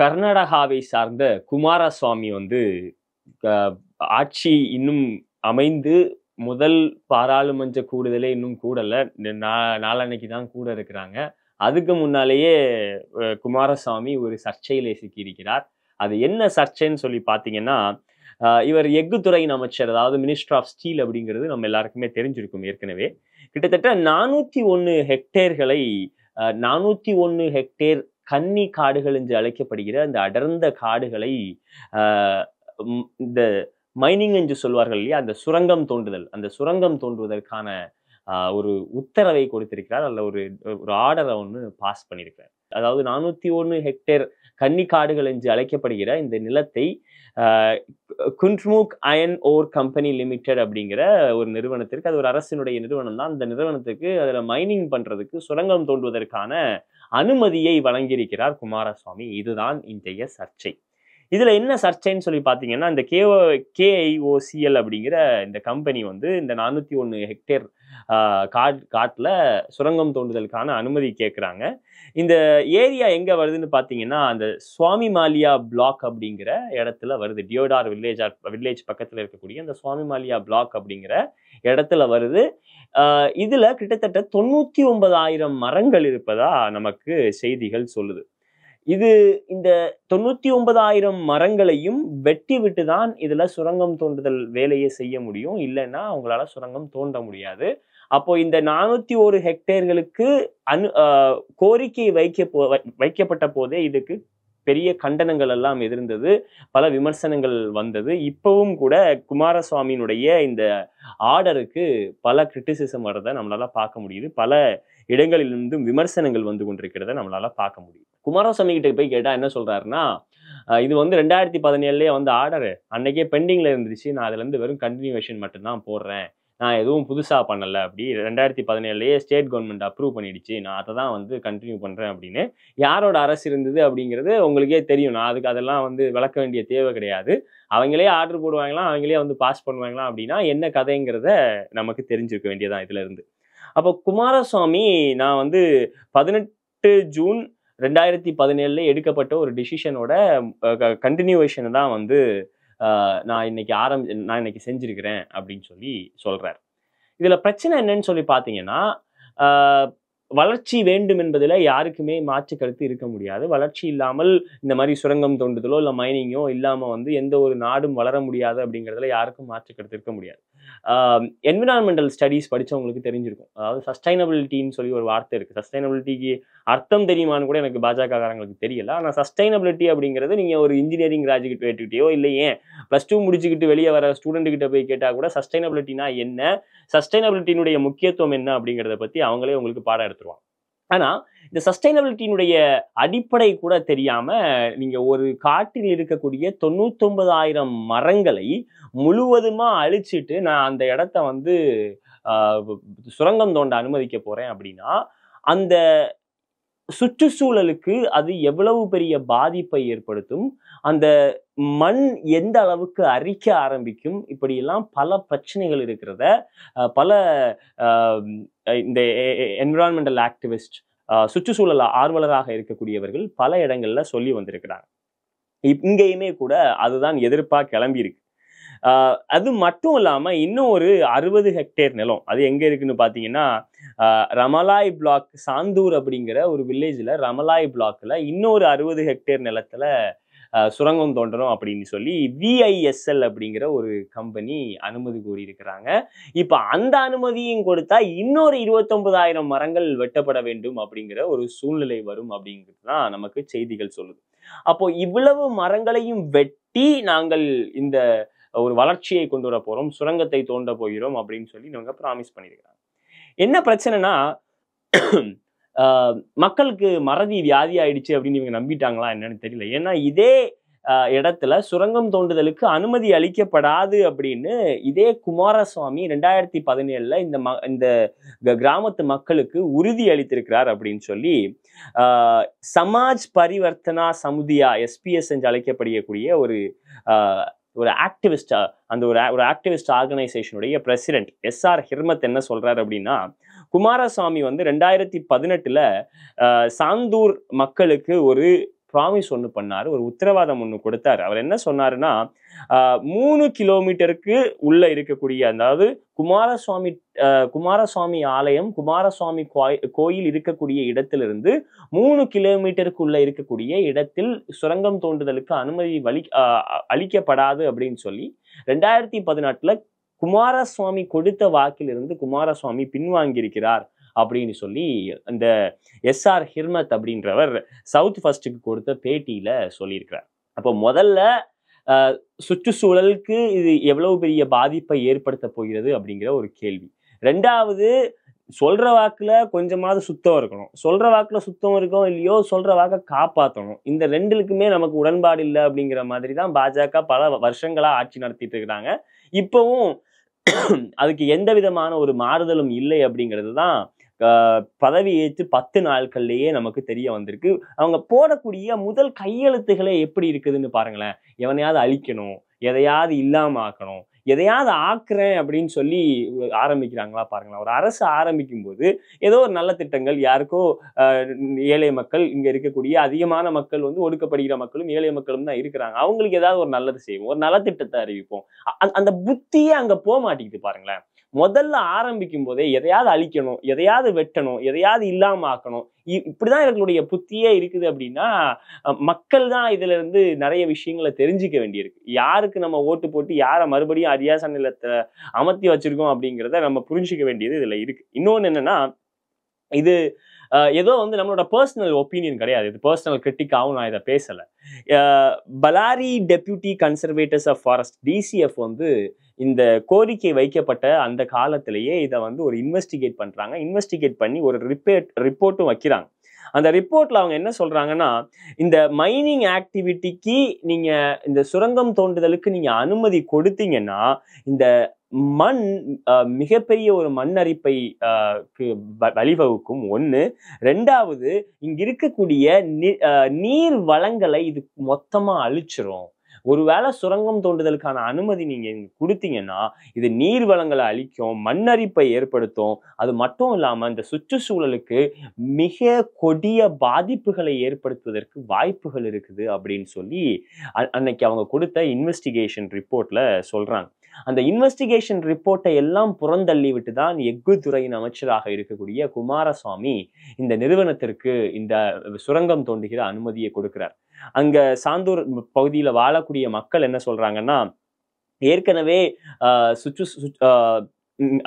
கர்நாடகாவை சார்ந்த குமாரசுவாமி வந்து அ ஆட்சி இன்னும் அமைந்து முதல் பாராளுமன்ற கூடுதலே இன்னும் கூடல. நாளான்னைக்கு தான் கூட இருக்கிறாங்க. அதுக்கு முன்னாலேயே குமாரசாமி ஒரு சர்ச்சையிலே சிக்கியிருக்கிறார். அது என்ன சர்ச்சைன்னு சொல்லி பார்த்தீங்கன்னா, இவர் எஃகு துறையின் அமைச்சர், அதாவது மினிஸ்டர் ஆஃப் ஸ்டீல் அப்படிங்கிறது நம்ம எல்லாருக்குமே தெரிஞ்சிருக்கும் ஏற்கனவே. கிட்டத்தட்ட 401 ஹெக்டேர்களை 401 ஹெக்டேர் கன்னி காடுகள் என்று அழைக்கப்படுகிற அந்த அடர்ந்த காடுகளை இந்த மைனிங் என்று சொல்வார்கள் இல்லையா, அந்த சுரங்கம் தோண்டுதல், அந்த சுரங்கம் தோண்டுவதற்கான ஒரு உத்தரவை கொடுத்திருக்கிறார். அல்ல ஒரு ஆர்டரை ஒன்று பாஸ் பண்ணியிருக்கிறார். அதாவது 401 ஹெக்டேர் கன்னி காடுகள் என்று அழைக்கப்படுகிற இந்த நிலத்தை குன்ட்முக் அயன் ஓர் கம்பெனி லிமிடெட் அப்படிங்கிற ஒரு நிறுவனத்திற்கு, அது ஒரு அரசினுடைய நிறுவனம் தான், அந்த நிறுவனத்துக்கு அதில் மைனிங் பண்றதுக்கு, சுரங்கம் தோண்டுவதற்கான அனுமதியை வழங்கியிருக்கிறார் குமாரசுவாமி. இதுதான் இன்றைய சர்ச்சை. இதுல என்ன சர்ச்சைன்னு சொல்லி பாத்தீங்கன்னா, இந்த KIOCL அப்படிங்கிற இந்த கம்பெனி வந்து இந்த 401 ஹெக்டேர் காட்டுல சுரங்கம் தோண்டுதலுக்கான அனுமதி கேட்கிறாங்க. இந்த ஏரியா எங்க வருதுன்னு பாத்தீங்கன்னா, அந்த சுவாமி மாலியா பிளாக் அப்படிங்கிற இடத்துல வருது. டியோடார் வில்லேஜ் பக்கத்துல இருக்கக்கூடிய அந்த சுவாமி மாலியா பிளாக் அப்படிங்கிற இடத்துல வருது. இதுல கிட்டத்தட்ட 99,000 மரங்கள் இருப்பதா நமக்கு செய்திகள் சொல்லுது. இந்த 99,000 மரங்களையும் வெட்டி விட்டு தான் இதுல சுரங்கம் தோண்டுதல் வேலையை செய்ய முடியும். இல்லைன்னா அவங்களால சுரங்கம் தோண்ட முடியாது. அப்போ இந்த 401 ஹெக்டேர்களுக்கு கோரிக்கை வைக்கப்பட்ட போதே இதுக்கு பெரிய கண்டனங்கள் எல்லாம் எதிர்ந்தது, பல விமர்சனங்கள் வந்தது. இப்பவும் கூட குமாரசுவாமியினுடைய இந்த ஆர்டருக்கு பல கிரிட்டிசிசம் வரதை நம்மளால பார்க்க முடியுது. பல இடங்களிலிருந்தும் விமர்சனங்கள் வந்து கொண்டிருக்கிறத நம்மளால பார்க்க முடியும். குமாரசுவாமி கிட்ட போய் கேட்டா என்ன சொல்றாருன்னா, இது வந்து 2017லயே வந்து ஆர்டரு அன்னைக்கே பெண்டிங்ல இருந்துச்சு, நான் அதுல இருந்து வெறும் கண்டினியூவேஷன் மட்டும்தான் போடுறேன், நான் எதுவும் புதுசா பண்ணல. அப்படி 2017லயே ஸ்டேட் கவர்மெண்ட் அப்ரூவ் பண்ணிடுச்சு, நான் அதை தான் வந்து கண்டினியூ பண்றேன் அப்படின்னு. யாரோட அரசு இருந்தது அப்படிங்கிறது உங்களுக்கே தெரியும். நான் அதெல்லாம் வந்து விளக்க வேண்டிய தேவை கிடையாது. அவங்களே ஆர்டர் போடுவாங்களாம், அவங்களே வந்து பாஸ் பண்ணுவாங்களாம். அப்படின்னா என்ன கதைங்கிறத நமக்கு தெரிஞ்சிருக்க வேண்டியதான் இதுல இருந்து. அப்போ குமாரசுவாமி, நான் வந்து 18 ஜூன் 2017 எடுக்கப்பட்ட ஒரு டிசிஷனோட கண்டினியூவேஷன் தான் வந்து நான் இன்னைக்கு செஞ்சிருக்கிறேன் அப்படின்னு சொல்லி சொல்றார். இதுல பிரச்சனை என்னன்னு சொல்லி பாத்தீங்கன்னா, வளர்ச்சி வேண்டும் என்பதில் யாருக்குமே மாற்று கருத்து இருக்க முடியாது. வளர்ச்சி இல்லாமல் இந்த மாதிரி சுரங்கம் தோண்டுதலோ இல்லை மைனிங்கோ இல்லாம வந்து எந்த ஒரு நாடும் வளர முடியாது அப்படிங்கிறதுல யாருக்கும் மாற்று கருத்து இருக்க முடியாது. என்விரான்மெண்டல் ஸ்டடீஸ் படிச்சவங்களுக்கு தெரிஞ்சிருக்கும். அதாவது சஸ்டைனபிலிட்டின்னு சொல்லி ஒரு வார்த்தை இருக்கு. சஸ்டைனபிலிட்டிக்கு அர்த்தம் தெரியுமான்னு கூட எனக்கு பாஜகக்காரங்களுக்கு தெரியல. ஆனா சஸ்டைனபிலிட்டி அப்படிங்கிறது நீங்க ஒரு இன்ஜினியரிங் கிராஜுவேட்டையோ இல்லை ஏன் +2 முடிச்சுக்கிட்டு வெளியே வர ஸ்டூடெண்ட் கிட்ட போய் கேட்டா கூட சஸ்டைனபிலிட்டினா என்ன, சஸ்டைனபிலிட்டியினுடைய முக்கியத்துவம் என்ன அப்படிங்கிறத பத்தி அவங்களே உங்களுக்கு பாடம் எடுத்துருவாங்க. ஆனா இந்த சஸ்டைனபிலிட்டியினுடைய அடிப்படை கூட தெரியாம நீங்க ஒரு காட்டில் இருக்கக்கூடிய 99,000 மரங்களை முழுவதுமா அழிச்சிட்டு நான் அந்த இடத்த வந்து சுரங்கம் தோண்ட அனுமதிக்க போறேன் அப்படின்னா, அந்த சுற்றுச்சூழலுக்கு அது எவ்வளவு பெரிய பாதிப்பை ஏற்படுத்தும், அந்த மண் எந்த அளவுக்கு அரிக்க ஆரம்பிக்கும், இப்படியெல்லாம் பல பிரச்சனைகள் இருக்கிறத பல இந்த என்விரான்மெண்டல் ஆக்டிவிஸ்ட், சுற்றுச்சூழல் ஆர்வலராக இருக்கக்கூடியவர்கள் பல இடங்கள்ல சொல்லி வந்திருக்கிறாங்க. இங்கேயுமே கூட அதுதான் எதிர்ப்பா கிளம்பி இருக்கு. அது மட்டும் இல்லாம இன்னும் ஒரு 60 ஹெக்டேர் நிலம், அது எங்க இருக்குன்னு பாத்தீங்கன்னா, ரமலாய் பிளாக், சாந்தூர் அப்படிங்கிற ஒரு வில்லேஜ்ல ரமலாய் பிளாக்ல இன்னொரு 60 ஹெக்டேர் நிலத்துல சுரங்கம் தோண்டணும் அப்படின்னு சொல்லி VISL அப்படிங்கிற ஒரு கம்பெனி அனுமதி கோரி இருக்கிறாங்க. இப்ப அந்த அனுமதியும் கொடுத்தா இன்னொரு 29,000 மரங்கள் வெட்டப்பட வேண்டும் அப்படிங்கிற ஒரு சூழ்நிலை வரும் அப்படிங்கிறது தான் நமக்கு செய்திகள் சொல்லுது. அப்போ இவ்வளவு மரங்களையும் வெட்டி நாங்கள் இந்த ஒரு வளர்ச்சியை கொண்டு வர போறோம், சுரங்கத்தை தோண்ட போகிறோம் அப்படின்னு சொல்லி இவங்க ப்ராமிஸ் பண்ணியிருக்காங்க. என்ன பிரச்சனைனா, மக்களுக்கு மறதி வியாதி ஆயிடுச்சு அப்படின்னு இவங்க நம்பிட்டாங்களா என்னன்னு தெரியல. ஏன்னா இதே இடத்துல சுரங்கம் தோண்டுதலுக்கு அனுமதி அளிக்கப்படாது அப்படின்னு இதே குமாரசுவாமி 2017 இந்த கிராமத்து மக்களுக்கு உறுதி அளித்திருக்கிறார் அப்படின்னு சொல்லி சமாஜ் பரிவர்த்தனா சமுதியா, SPS என்று அழைக்கப்படக்கூடிய ஒரு ஆக்டிவிஸ்ட், அந்த ஒரு ஆக்டிவிஸ்ட் ஆர்கனைசேஷனுடைய பிரசிடென்ட் SR ஹிர்மத் என்ன சொல்றாரு அப்படின்னா, குமாரசுவாமி வந்து 2018 சாந்தூர் மக்களுக்கு ஒரு ப்ராமிஸ் ஒண்ணு பண்ணாரு. ஒரு உத்தரவாதம் ஒண்ணு கொடுத்தாரு. அவர் என்ன சொன்னாருன்னா, 3 கிலோமீட்டருக்கு உள்ள இருக்கக்கூடிய, அதாவது குமாரசுவாமி குமாரசுவாமி ஆலயம், குமாரசுவாமி கோயில் இருக்கக்கூடிய இடத்திலிருந்து 3 கிலோமீட்டருக்குள்ள இருக்கக்கூடிய இடத்தில் சுரங்கம் தோண்டுதலுக்கு அனுமதி அளிக்கப்படாது அப்படின்னு சொல்லி 2018ல குமாரசுவாமி கொடுத்த வாக்கிலிருந்து குமாரசுவாமி பின்வாங்கி இருக்கிறார் அப்படின்னு சொல்லி அந்த எஸ்ஆர் ஹிர்மத் அப்படின்றவர் சவுத் ஃபர்ஸ்டுக்கு கொடுத்த பேட்டியில சொல்லியிருக்கிறார். அப்போ முதல்ல சுற்றுச்சூழலுக்கு இது எவ்வளவு பெரிய பாதிப்பை ஏற்படுத்த போகிறது அப்படிங்கிற ஒரு கேள்வி. ரெண்டாவது, சொல்ற வாக்குல கொஞ்சமாவது சுத்தம் இருக்கணும். சொல்ற வாக்குல சுத்தம் இருக்கோ இல்லையோ, சொல்ற வாக்கை காப்பாற்றணும். இந்த ரெண்டுக்குமே நமக்கு உடன்பாடு இல்லை அப்படிங்கிற மாதிரி தான் பாஜக பல வருஷங்களா ஆட்சி நடத்திட்டு இருக்கிறாங்க. இப்பவும் அதுக்கு எந்த விதமான ஒரு மாறுதலும் இல்லை அப்படிங்கிறது தான் பதவி ஏற்று 10 நாட்கள்லயே நமக்கு தெரிய வந்திருக்கு. அவங்க போடக்கூடிய முதல் கையெழுத்துகளே எப்படி இருக்குதுன்னு பாருங்களேன். எவனையாவது அழிக்கணும், எதையாவது இல்லாம ஆக்கணும், எதையாவது ஆக்குறேன் அப்படின்னு சொல்லி ஆரம்பிக்கிறாங்களா பாருங்களேன். ஒரு அரசு ஆரம்பிக்கும் போது ஏதோ ஒரு நல்ல திட்டங்கள் யாருக்கோ, ஏழை மக்கள், இங்க இருக்கக்கூடிய அதிகமான மக்கள் வந்து ஒடுக்கப்படுகிற மக்களும் ஏழை மக்களும் தான் இருக்கிறாங்க. அவங்களுக்கு ஏதாவது ஒரு நல்லது செய்வோம், ஒரு நலத்திட்டத்தை அறிவிப்போம். அந்த புத்தியே அங்க போக மாட்டேங்குது பாருங்களேன். முதல்ல ஆரம்பிக்கும் போதே எதையாவது அழிக்கணும், எதையாவது வெட்டணும், எதையாவது இல்லாம ஆக்கணும், இப்படிதான் இவர்களுடைய புத்தியே இருக்குது அப்படின்னா மக்கள் தான் இதுல இருந்து நிறைய விஷயங்களை தெரிஞ்சுக்க வேண்டியிருக்கு. யாருக்கு நம்ம ஓட்டு போட்டு யாரை மறுபடியும் அரியாச நிலத்தை அமர்த்தி வச்சிருக்கோம் அப்படிங்கிறத நம்ம புரிஞ்சுக்க வேண்டியது இதுல இருக்கு. இன்னொன்னு என்னன்னா, இது ஏதோ வந்து நம்மளோட பர்சனல் ஒப்பீனியன் கிடையாது. இது பர்சனல் கிரிட்டிக்காகவும் நான் இதை பேசல. Ballari deputy conservators of forest, DCF வந்து இந்த கோரிக்கை வைக்கப்பட்ட அந்த காலத்திலேயே இதை வந்து ஒரு இன்வெஸ்டிகேட் பண்றாங்க. இன்வெஸ்டிகேட் பண்ணி ஒரு ரிப்போர்ட்டும் வைக்கிறாங்க. அந்த ரிப்போர்ட்ல அவங்க என்ன சொல்றாங்கன்னா, இந்த மைனிங் ஆக்டிவிட்டிக்கு நீங்க இந்த சுரங்கம் தோண்டுதலுக்கு நீங்க அனுமதி கொடுத்தீங்கன்னா இந்த மண் மிகப்பெரிய ஒரு மண்ணரிப்பை வழிவகுக்கும். ஒண்ணு. ரெண்டாவது, இங்க இருக்கக்கூடிய நீர் வளங்களை இது மொத்தமா அழிச்சிரும். ஒருவேளை சுரங்கம் தோண்டுதலுக்கான அனுமதி நீங்க கொடுத்தீங்கன்னா இது நீர் வளங்களை அழிக்கும், மண்ணரிப்பை ஏற்படுத்தும். அது மட்டும் இல்லாம இந்த சுற்றுச்சூழலுக்கு மிக கொடிய பாதிப்புகளை ஏற்படுத்துவதற்கு வாய்ப்புகள் இருக்குது அப்படின்னு சொல்லி அன்னைக்கு அவங்க கொடுத்த இன்வெஸ்டிகேஷன் ரிப்போர்ட்ல சொல்றாங்க. அந்த இன்வெஸ்டிகேஷன் ரிப்போர்ட்டை எல்லாம் புறந்தள்ளி விட்டு தான் எஃகு துறையின் அமைச்சராக இருக்கக்கூடிய குமாரசுவாமி இந்த நிறுவனத்திற்கு இந்த சுரங்கம் தோண்டுகிற அனுமதியை கொடுக்கிறார். அங்க சாந்தூர் பகுதியில வாழக்கூடிய மக்கள் என்ன சொல்றாங்கன்னா, ஏற்கனவே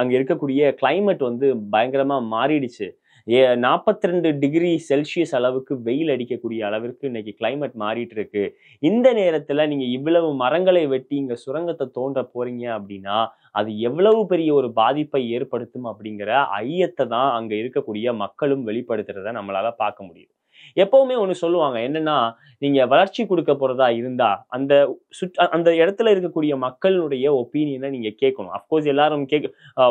அங்க இருக்கக்கூடிய கிளைமேட் வந்து பயங்கரமா மாறிடுச்சு. 42 டிகிரி செல்சியஸ் அளவுக்கு வெயில் அடிக்கக்கூடிய அளவிற்கு இன்னைக்கு கிளைமேட் மாறிட்டு இருக்கு. இந்த நேரத்துல நீங்க இவ்வளவு மரங்களை வெட்டி இங்க சுரங்கத்தை தோண்ட போறீங்க அப்படின்னா அது எவ்வளவு பெரிய ஒரு பாதிப்பை ஏற்படுத்தும் அப்படிங்கிற ஐயத்தை தான் அங்க இருக்கக்கூடிய மக்களும் வெளிப்படுத்துறத நம்மளால பார்க்க முடியுது. எப்பவுமே ஒண்ணு சொல்லுவாங்க, என்னன்னா, நீங்க வளர்ச்சி கொடுக்க போறதா இருந்தா அந்த இடத்துல இருக்கக்கூடிய மக்களுடைய ஒப்பீனியனை நீங்க கேட்கணும். அப்கோர்ஸ் எல்லாரும்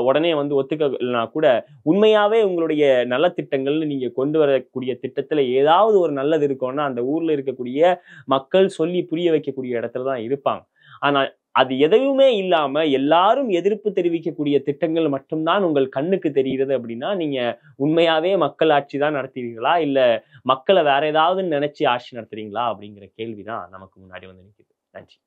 உடனே வந்து ஒத்துக்கலனா கூட உண்மையாவே உங்களுடைய நல்ல திட்டங்கள்னு நீங்க கொண்டு வரக்கூடிய திட்டத்துல ஏதாவது ஒரு நல்லது இருக்கும்னா அந்த ஊர்ல இருக்கக்கூடிய மக்கள் சொல்லி புரிய வைக்கக்கூடிய இடத்துல தான் இருப்பாங்க. ஆனா அது எதையுமே இல்லாம எல்லாரும் எதிர்ப்பு தெரிவிக்கக்கூடிய திட்டங்கள் மட்டும்தான் உங்கள் கண்ணுக்கு தெரிகிறது அப்படின்னா நீங்க உண்மையாவே மக்கள் ஆட்சி தான் நடத்துறீங்களா, இல்ல மக்களை வேற ஏதாவது நினைச்சு ஆட்சி நடத்துறீங்களா அப்படிங்கிற கேள்விதான் நமக்கு முன்னாடி வந்து நிற்குது. நன்றி.